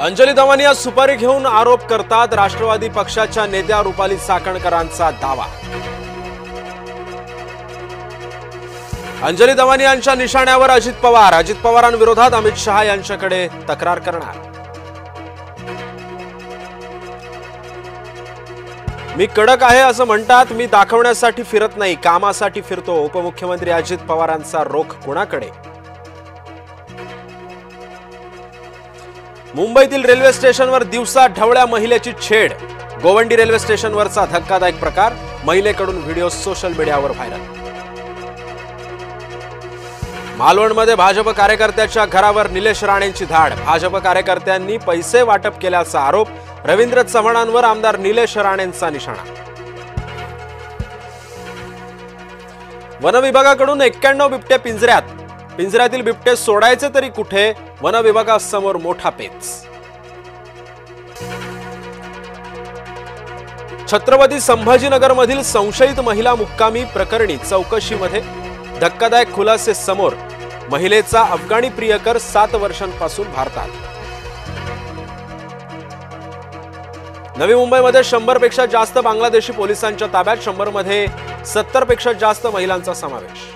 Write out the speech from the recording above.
अंजली दवानी आज सुपारी घेऊन आरोप करतात। राष्ट्रवादी पक्षाच्या नेत्या रुपाली चाकणकरांचा दावा। अंजली दवानी यांच्या निशाण्यावर अजित पवारांविरोधात अमित शहा यांच्याकडे तक्रार करणार। मी कडक आहे असं म्हणतात, मी दाखवण्यासाठी फिरत नाही, कामासाठी फिरतो। उपमुख्यमंत्री अजित पवारांचा रोख कोणाकडे? मुंबईतील रेल्वे स्टेशनवर दिवसा ढवळ्या महिलेची छेड। गोवंडी रेल्वे स्टेशनवरचा धक्कादायक प्रकार। महिलेकडून व्हिडिओ सोशल मीडियावर व्हायरल। मालवणमध्ये भाजप कार्यकर्त्याच्या घरावर निलेश राणेंची धाड। भाजप कार्यकर्त्यांनी पैसे वाटप केल्याचा आरोप। रवींद्र चव्हाणांवर आमदार निलेश राणेंचा निशाणा। वन विभागाकडून 91 बिबटे पिंजऱ्यात। पिंजऱ्यातील बिबटे सोडायचे तरी कुठे? वन विभागासमोर मोठा पेच। छत्रपती संभाजीनगरमधील संशयित महिला मुक्कामी प्रकरणी चौकशीमध्ये धक्कादायक खुलासे समोर। महिलेचा अफगाणी प्रियकर 7 वर्षांपासून भारतात। नवी मुंबईमध्ये 100 पेक्षा जास्त बांगलादेशी पोलिसांच्या ताब्यात। 100 मध्ये 70 पेक्षा जास्त महिलांचा समावेश।